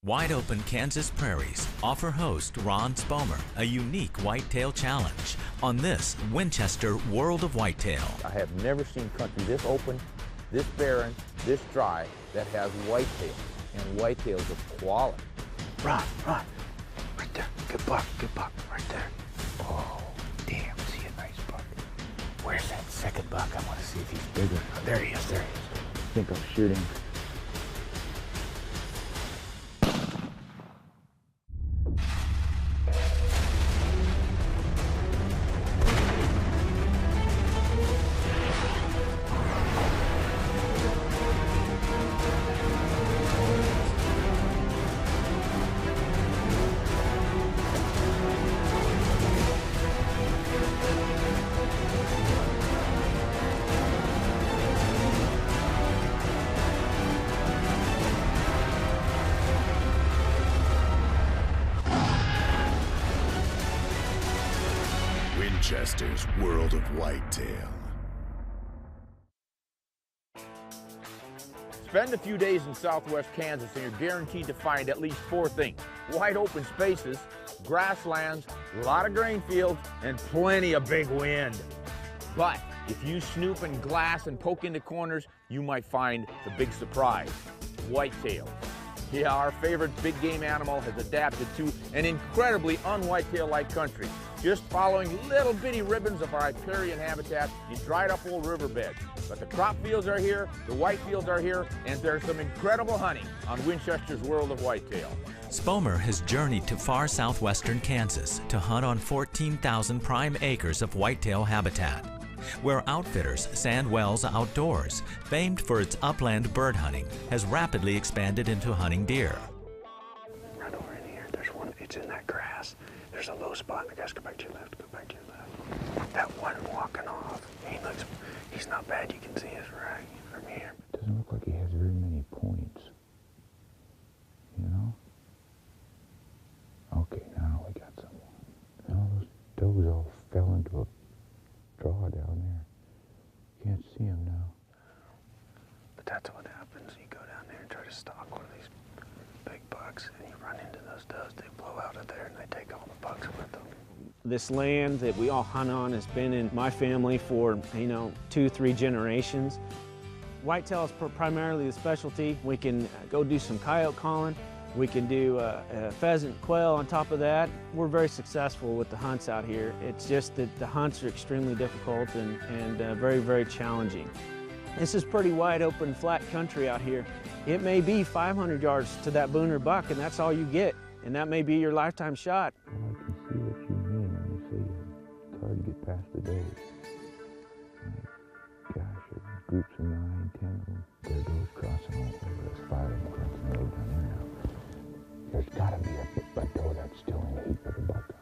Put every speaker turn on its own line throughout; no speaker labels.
Wide open Kansas prairies offer host Ron Spomer a unique whitetail challenge on this Winchester World of Whitetail.
I have never seen country this open, this barren, this dry that has whitetail, and whitetails of quality.
Ron, right there, good buck, right there. Oh, damn, see a nice buck. Where's that second buck? I want to see if he's bigger. Oh, there he is. I think I'm shooting.
Winchester's World of Whitetail.
Spend a few days in southwest Kansas and you're guaranteed to find at least 4 things. Wide open spaces, grasslands, a lot of grain fields, and plenty of big wind. But if you snoop and glass and poke into corners, you might find the big surprise, whitetails. Yeah, our favorite big game animal has adapted to an incredibly un-whitetail-like country. Just following little bitty ribbons of our riparian habitat, these dried up old riverbeds. But the crop fields are here, the white fields are here, and there's some incredible hunting on Winchester's World of Whitetail.
Spomer has journeyed to far southwestern Kansas to hunt on 14,000 prime acres of whitetail habitat, where Outfitters Sandwell's Outdoors, famed for its upland bird hunting, has rapidly expanded into hunting deer.
Right over in here, there's one, it's in that grass. There's a low spot. I guess go back to your left, go back to your left. That one walking off, he's not bad. You can see his rag from here. Doesn't look like he has very many points, you know? Okay, now we got someone. Now those all fell into a draw down there. Can't see him now. But that's what happens. You go down there and try to stalk one of these big bucks, and you run into those does. They blow out of there, and they take all the bucks with them.
This land that we all hunt on has been in my family for, 2-3 generations. Whitetail is primarily the specialty. We can go do some coyote calling. We can do pheasant quail on top of that. We're very successful with the hunts out here. It's just that the hunts are extremely difficult and very, very challenging. This is pretty wide open, flat country out here. It may be 500 yards to that booner buck, and that's all you get. And that may be your lifetime shot.
Well, I can see what you mean when you say it's hard to get past the does. Gosh, there's groups of 9, 10 of them. There are does crossing all over. There's 5 of them crossing the road down there now. There's got to be a doe that's still in the heat with a buck on it.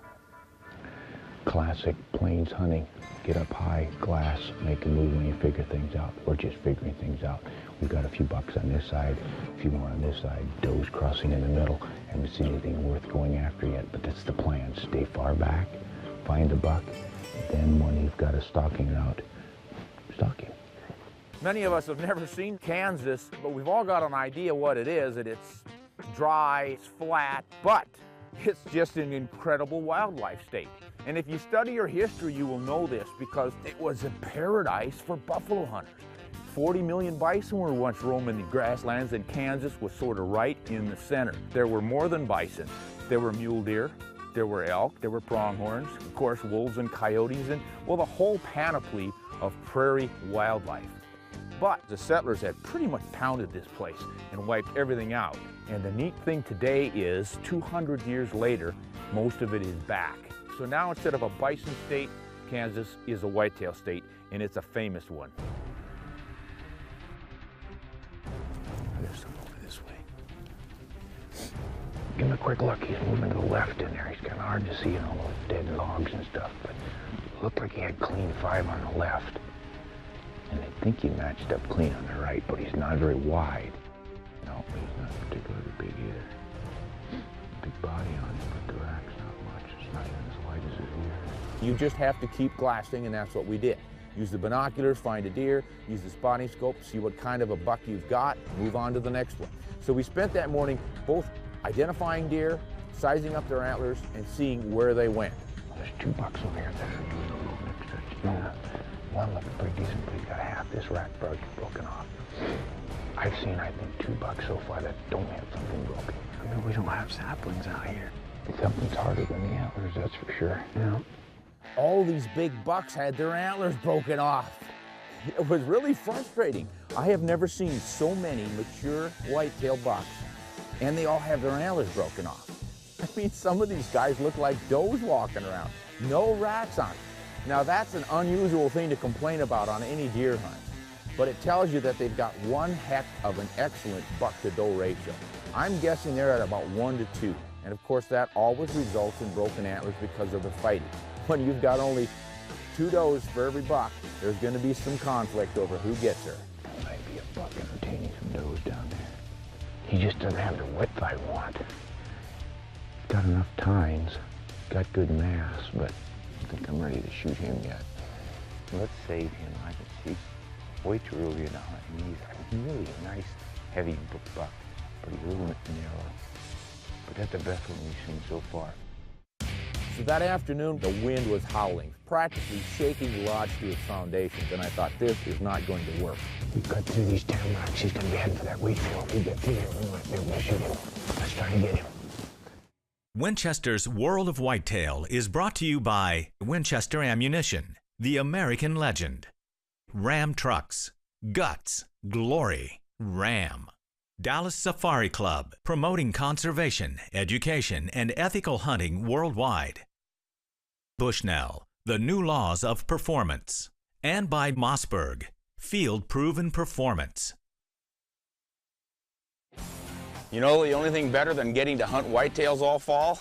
Classic plains hunting. Get up high, glass, make a move when you figure things out. We're just figuring things out. We've got a few bucks on this side, a few more on this side, does crossing in the middle. Haven't seen anything worth going after yet, but that's the plan. Stay far back, find a buck, then when you've got a stalking route, stalk him.
Many of us have never seen Kansas, but we've all got an idea what it is, that it's dry, it's flat, but it's just an incredible wildlife state. And if you study your history, you will know this because it was a paradise for buffalo hunters. 40 million bison were once roaming the grasslands, and Kansas was sort of right in the center. There were more than bison. There were mule deer, there were elk, there were pronghorns, of course wolves and coyotes, and well, the whole panoply of prairie wildlife. But the settlers had pretty much pounded this place and wiped everything out. And the neat thing today is 200 years later, most of it is back. So now instead of a bison state, Kansas is a whitetail state, and it's a famous one.
There's some over this way. Give him a quick look. He's moving to the left in there. He's kind of hard to see in all those dead logs and stuff, but it looked like he had clean 5 on the left. And I think he matched up clean on the right, but he's not very wide. No, he's not particularly big either. Big body on him, but the rack's not much. It's not even as wide as his ear.
You just have to keep glassing, and that's what we did. Use the binoculars, find a deer, use the spotting scope, see what kind of a buck you've got, move on to the next one. So we spent that morning both identifying deer, sizing up their antlers, and seeing where they went.
There's 2 bucks over here that are doing a little mixed. Yeah, one looking pretty decent, but he's got half this rack broken off. I've seen, I think, 2 bucks so far that don't have something broken.
I mean, we don't have saplings out here.
Something's harder than the antlers, that's for sure. Yeah.
All these big bucks had their antlers broken off. It was really frustrating. I have never seen so many mature whitetail bucks, and they all have their antlers broken off. I mean, some of these guys look like does walking around. No racks on them. Now, that's an unusual thing to complain about on any deer hunt, but it tells you that they've got one heck of an excellent buck-to-doe ratio. I'm guessing they're at about 1 to 2, and of course that always results in broken antlers because of the fighting. When you've got only 2 does for every buck, there's going to be some conflict over who gets her.
There might be a buck entertaining some does down there. He just doesn't have the width I want. He's got enough tines, got good mass, but I don't think I'm ready to shoot him yet. Let's save him. He's way too early in the hunt. He's really a nice, heavy buck, but he's a little narrow. But that's the best one we've seen so far.
So that afternoon, the wind was howling, practically shaking the lodge to its foundations, and I thought, this is not going to work.
We cut through these tamaracks, he's going to be heading for that wheat field. We get through there, we might be able to shoot him. Let's try to get him.
Winchester's World of Whitetail is brought to you by Winchester Ammunition, the American legend. Ram Trucks, Guts, Glory, Ram. Dallas Safari Club, promoting conservation, education, and ethical hunting worldwide. Bushnell, the new laws of performance. And by Mossberg, field-proven performance.
You know, the only thing better than getting to hunt whitetails all fall?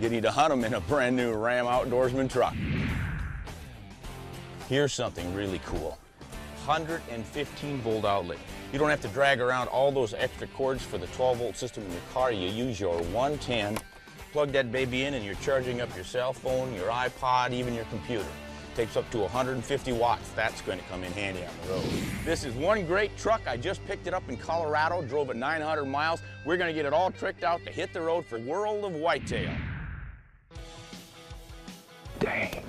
Getting to hunt them in a brand new Ram Outdoorsman truck. Here's something really cool. 115 volt outlet. You don't have to drag around all those extra cords for the 12 volt system in your car. You use your 110, plug that baby in, and you're charging up your cell phone, your iPod, even your computer. Takes up to 150 watts. That's going to come in handy on the road. This is one great truck. I just picked it up in Colorado, drove it 900 miles. We're going to get it all tricked out to hit the road for World of Whitetail.
Dang,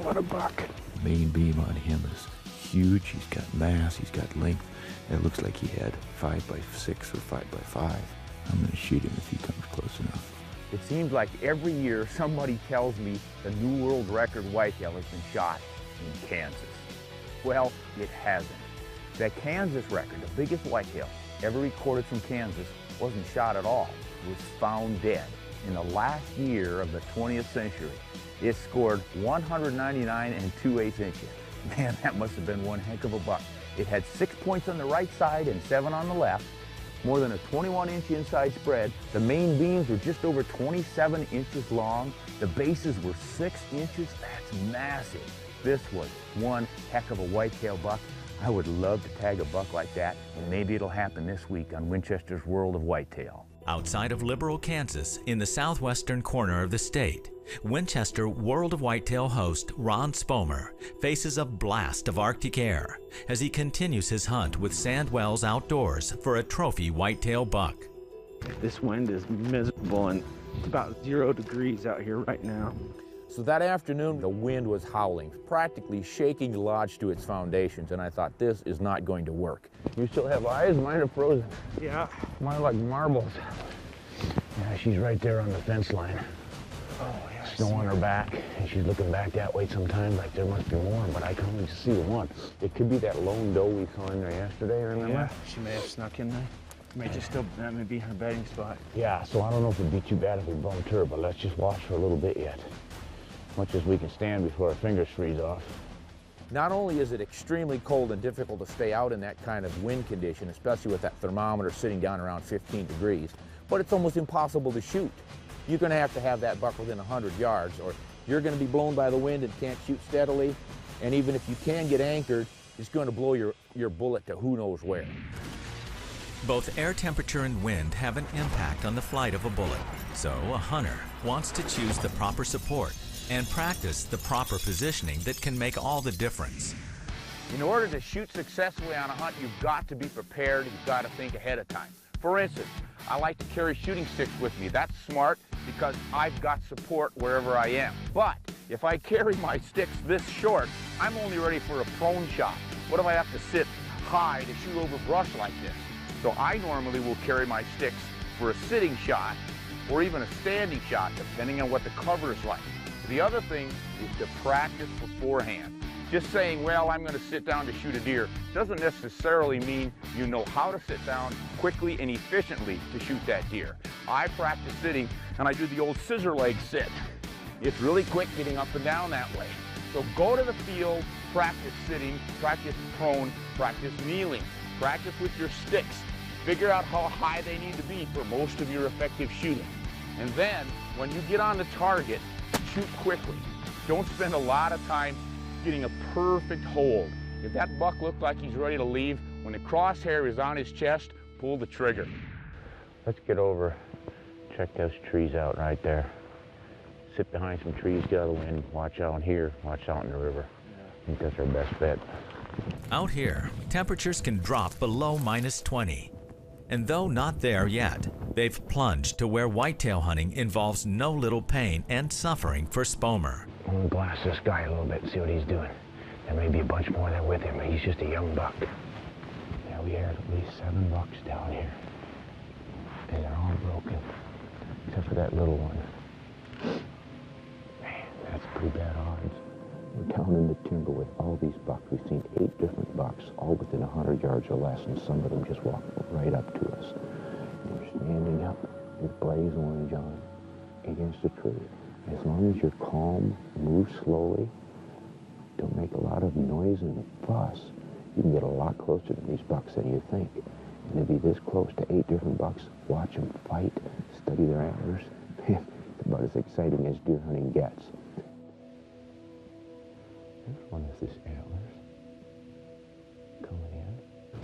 what a buck. The main beam on him is huge. He's got mass, he's got length. It looks like he had 5x6 or 5x5. I'm going to shoot him if he comes close enough.
It seems like every year somebody tells me the new world record whitetail has been shot in Kansas. Well, it hasn't. The Kansas record, the biggest whitetail ever recorded from Kansas, wasn't shot at all. It was found dead. In the last year of the 20th century, it scored 199 2/8 inches. Man, that must have been one heck of a buck. It had 6 points on the right side and 7 on the left, more than a 21-inch inside spread. The main beams were just over 27 inches long. The bases were 6 inches. That's massive. This was one heck of a whitetail buck. I would love to tag a buck like that, and maybe it'll happen this week on Winchester's World of Whitetail.
Outside of Liberal, Kansas, in the southwestern corner of the state, Winchester World of Whitetail host Ron Spomer faces a blast of Arctic air as he continues his hunt with Sandwell's Outdoors for a trophy whitetail buck.
This wind is miserable, and it's about 0 degrees out here right now.
So that afternoon, the wind was howling, practically shaking the lodge to its foundations, and I thought, this is not going to work.
You still have eyes? Mine are frozen.
Yeah.
Mine are like marbles. Yeah, she's right there on the fence line.
Oh, yeah.
Snow on her back, and she's looking back that way sometimes like there must be more, but I can only see the one. It could be that lone doe we saw in there yesterday, remember?
Yeah, she may have snuck in there. That may be her bedding spot.
Yeah, so I don't know if it'd be too bad if we bumped her, but let's just watch for a little bit yet. Much as we can stand before our fingers freeze off.
Not only is it extremely cold and difficult to stay out in that kind of wind condition, especially with that thermometer sitting down around 15 degrees, but it's almost impossible to shoot. You're going to have that buck within 100 yards, or you're going to be blown by the wind and can't shoot steadily, and even if you can get anchored, it's going to blow your bullet to who knows where.
Both air temperature and wind have an impact on the flight of a bullet, so a hunter wants to choose the proper support and practice the proper positioning that can make all the difference.
In order to shoot successfully on a hunt, you've got to be prepared, you've got to think ahead of time. For instance, I like to carry shooting sticks with me. That's smart because I've got support wherever I am. But if I carry my sticks this short, I'm only ready for a prone shot. What if I have to sit high to shoot over brush like this? So I normally will carry my sticks for a sitting shot or even a standing shot, depending on what the cover is like. The other thing is to practice beforehand. Just saying, well, I'm going to sit down to shoot a deer doesn't necessarily mean you know how to sit down quickly and efficiently to shoot that deer. I practice sitting and I do the old scissor leg sit. It's really quick getting up and down that way. So go to the field, practice sitting, practice prone, practice kneeling, practice with your sticks. Figure out how high they need to be for most of your effective shooting. And then when you get on the target, shoot quickly. Don't spend a lot of time getting a perfect hold. If that buck looked like he's ready to leave, when the crosshair is on his chest, pull the trigger.
Let's get over, check those trees out right there. Sit behind some trees, get out of the wind, watch out here, watch out in the river. I think that's our best bet.
Out here, temperatures can drop below -20. And though not there yet, they've plunged to where whitetail hunting involves no little pain and suffering for Spomer.
I'm gonna glass this guy a little bit and see what he's doing. There may be a bunch more there with him, but he's just a young buck. Yeah, we had at least 7 bucks down here. And they're all broken, except for that little one. Man, that's pretty bad odds. We're down in the timber with all these bucks. We've seen 8 different bucks, all within 100 yards or less, and some of them just walk right up to us. And we're standing up with blaze orange on against a tree. As long as you're calm, move slowly, don't make a lot of noise and fuss, you can get a lot closer to these bucks than you think. And to be this close to 8 different bucks, watch them fight, study their antlers, man, it's about as exciting as deer hunting gets. This one is this antlers coming in.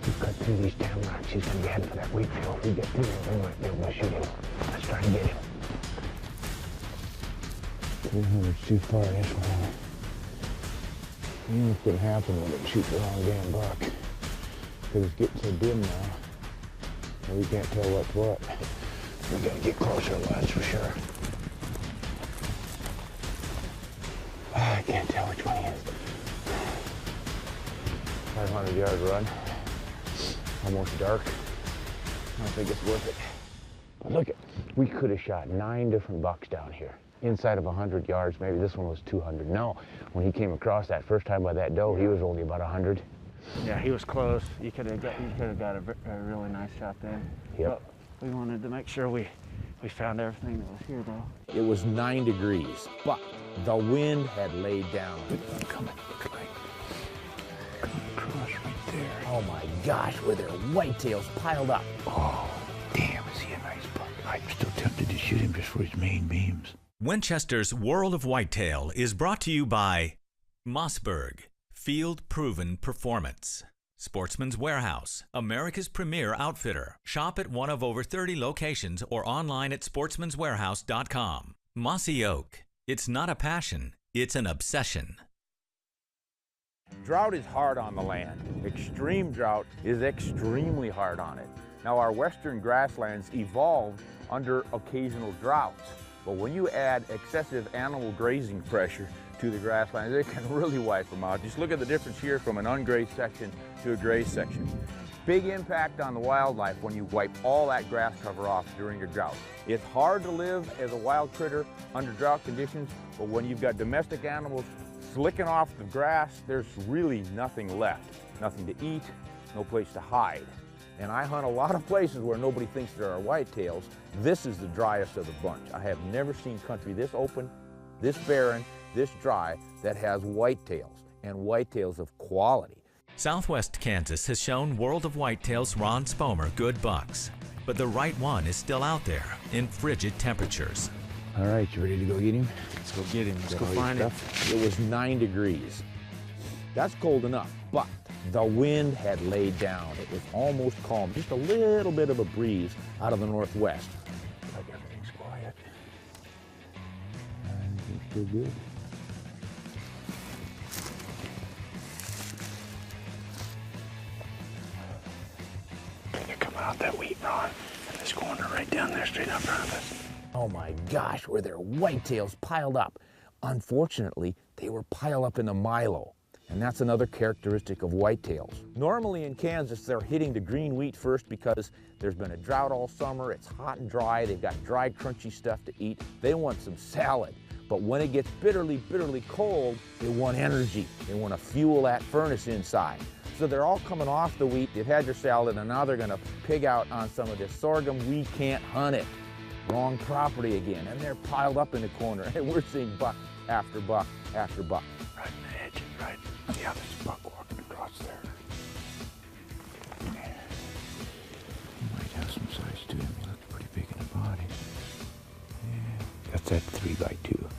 We cut through these tamaracks, he's going to be heading for that wheat field. If we get through him, we might be able to shoot him. Let's try to get him. 300's too far this one. You know what's going to happen when they shoot the wrong damn buck. Because it's getting so dim now, and we can't tell what's what. We got to get closer, lads, for sure. I can't tell which one he is. 500-yard run. Almost dark. I don't think it's worth it. But look, we could have shot 9 different bucks down here. Inside of 100 yards, maybe this one was 200. No, when he came across that first time by that doe, he was only about 100.
Yeah, he was close. You could have got a really nice shot there.
Yep.
But we wanted to make sure we found everything that was here, though.
It was 9 degrees, but the wind had laid down.
Coming, looks like. Coming across right there.
Oh my gosh, were there whitetails piled up.
Oh, damn, is he a nice buck? I'm still tempted to shoot him just for his main beams.
Winchester's World of Whitetail is brought to you by Mossberg, field-proven performance. Sportsman's Warehouse, America's premier outfitter. Shop at one of over 30 locations or online at sportsmanswarehouse.com. Mossy Oak, it's not a passion, it's an obsession.
Drought is hard on the land. Extreme drought is extremely hard on it. Now, our western grasslands evolved under occasional droughts. But when you add excessive animal grazing pressure to the grasslands, it can really wipe them out. Just look at the difference here from an ungrazed section to a grazed section. Big impact on the wildlife when you wipe all that grass cover off during a drought. It's hard to live as a wild critter under drought conditions, but when you've got domestic animals slicking off the grass, there's really nothing left. Nothing to eat, no place to hide. And I hunt a lot of places where nobody thinks there are whitetails. This is the driest of the bunch. I have never seen country this open, this barren, this dry that has whitetails, and whitetails of quality.
Southwest Kansas has shown World of Whitetails Ron Spomer good bucks, but the right one is still out there in frigid temperatures.
All right, you ready to go get him?
Let's go get him. Let's go find him.
It was 9 degrees. That's cold enough, but the wind had laid down. It was almost calm, just a little bit of a breeze out of the northwest.
Like everything's quiet. Everything's still good. They're coming out that wheat, Ron. this corner right down there, straight up front of us.
Oh my gosh, were there whitetails piled up? Unfortunately, they were piled up in the milo. And that's another characteristic of whitetails. Normally in Kansas, they're hitting the green wheat first because there's been a drought all summer, it's hot and dry, they've got dry, crunchy stuff to eat. They want some salad. But when it gets bitterly, bitterly cold, they want energy. They want to fuel that furnace inside. So they're all coming off the wheat, they've had their salad, and now they're gonna pig out on some of this sorghum. We can't hunt it. Wrong property again, and they're piled up in the corner, and we're seeing buck after buck after buck.
Right in the edge, right. Yeah, there's a buck walking across there. Yeah. He might have some size to him. He looks pretty big in the body. Yeah, that's that 3x2. Well,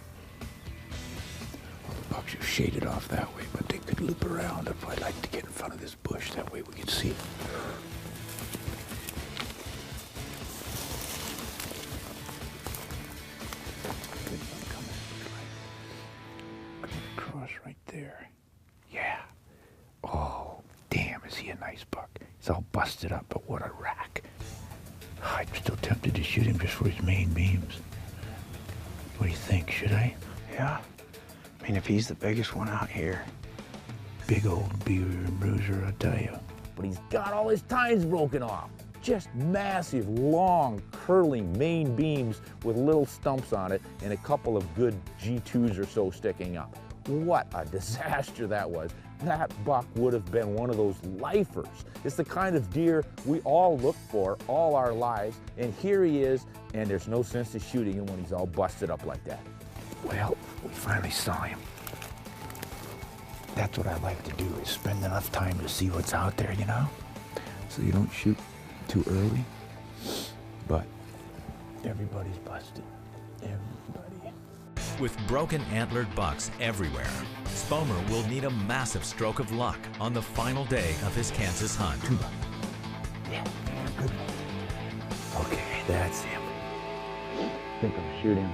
the bucks are shaded off that way, but they could loop around if I'd like to get in front of this bush. That way we can see. Right there. Yeah. Oh, damn, is he a nice buck. He's all busted up, but what a rack. I'm still tempted to shoot him just for his main beams. What do you think? Should I?
Yeah. I mean, if he's the biggest one out here.
Big old beaver and bruiser, I tell you.
But he's got all his tines broken off. Just massive, long, curling main beams with little stumps on it and a couple of good G2s or so sticking up. What a disaster that was. That buck would have been one of those lifers. It's the kind of deer we all look for all our lives, and here he is, and there's no sense to shooting him when he's all busted up like that.
Well, we finally saw him. That's what I like to do, is spend enough time to see what's out there, you know? So you don't shoot too early. But everybody's busted. Everybody.
With broken antlered bucks everywhere, Spomer will need a massive stroke of luck on the final day of his Kansas hunt.
Yeah, good one. Okay, that's him. I think I'll shoot him.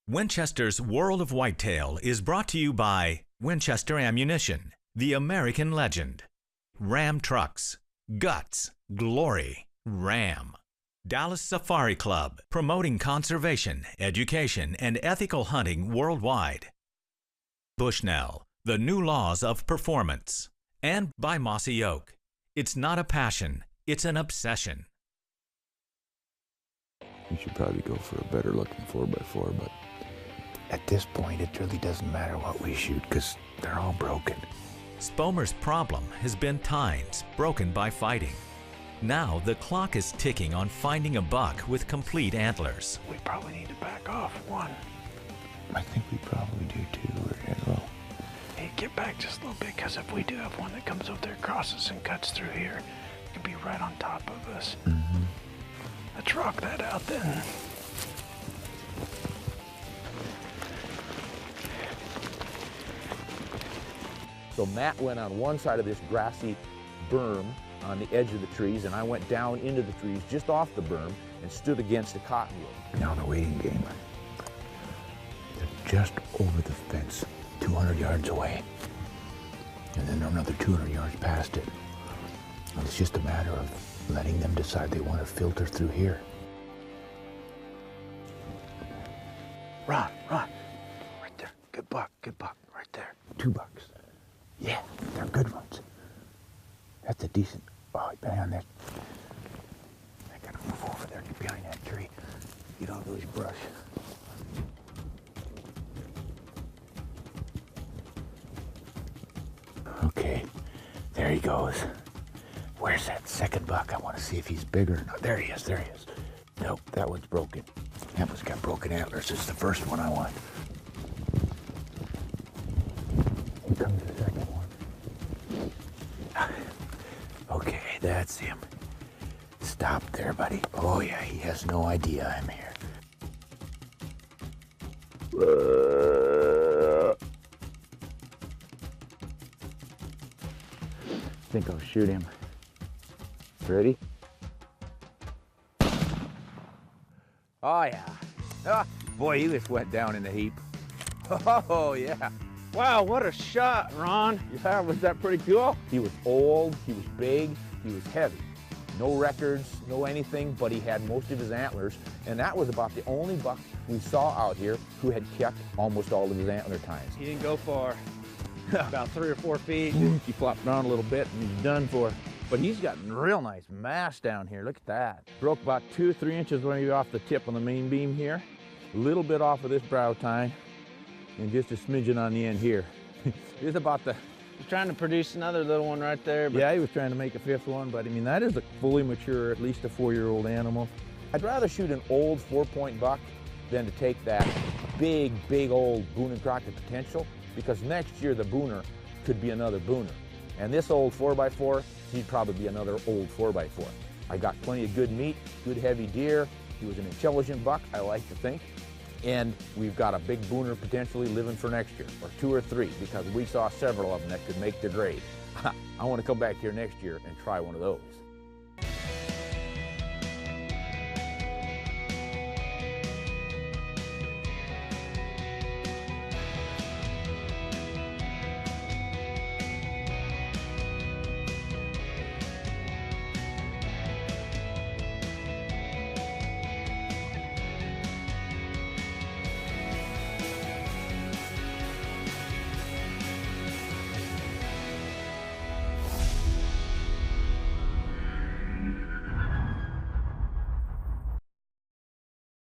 Winchester's World of Whitetail is brought to you by Winchester Ammunition, the American legend, Ram Trucks, Guts, Glory, Ram. Dallas Safari Club, promoting conservation, education, and ethical hunting worldwide. Bushnell, the new laws of performance. And by Mossy Oak. It's not a passion, it's an obsession.
We should probably go for a better looking 4x4, but at this point, it really doesn't matter what we shoot, because they're all broken.
Spomer's problem has been tines broken by fighting. Now the clock is ticking on finding a buck with complete antlers.
We probably need to back off one.
I think we probably do too. We're head low.
Hey, get back just a little bit, because if we do have one that comes up there, crosses and cuts through here, it could be right on top of us.
Mm-hmm.
Let's rock that out then.
So Matt went on one side of this grassy berm on the edge of the trees, and I went down into the trees just off the berm and stood against the cottonwood.
Now the waiting game. They're just over the fence, 200 yards away. And then they're another 200 yards past it. And it's just a matter of letting them decide they want to filter through here.
Run, run. Right there. Good buck, right there.
2 bucks. Yeah, they're good ones. That's a decent. Oh, man, that. I gotta move over there, get behind that tree, get all those brush. Okay, there he goes. Where's that second buck? I want to see if he's bigger. No, there he is, there he is. Nope, that one's broken. That one's got broken antlers. It's the first one I want. Here comes the second one. Okay, that's him. Stop there, buddy. Oh yeah, he has no idea I'm here. I think I'll shoot him. Ready?
Oh yeah. Ah, boy, he just went down in the heap. Oh yeah.
Wow, what a shot, Ron.
Yeah, was that pretty cool? He was old, he was big, he was heavy. No records, no anything, but he had most of his antlers, and that was about the only buck we saw out here who had kept almost all of his antler tines.
He didn't go far, about 3 or 4 feet.
He flopped down a little bit and he's done for. But he's got real nice mass down here, look at that. Broke about 2 or 3 inches maybe off the tip on the main beam here, a little bit off of this brow tine, and just a smidgen on the end here. It's about the...
He's trying to produce another little one right there. But
yeah, he was trying to make a 5th one, but I mean, that is a fully mature, at least a 4-year-old animal. I'd rather shoot an old 4-point buck than to take that big, big old Boone and Crockett potential, because next year the Booner could be another Booner. And this old 4x4, he'd probably be another old 4x4. I got plenty of good meat, good heavy deer. He was an intelligent buck, I like to think. And we've got a big Booner potentially living for next year, or 2 or 3, because we saw several of them that could make the grade. I want to come back here next year and try one of those.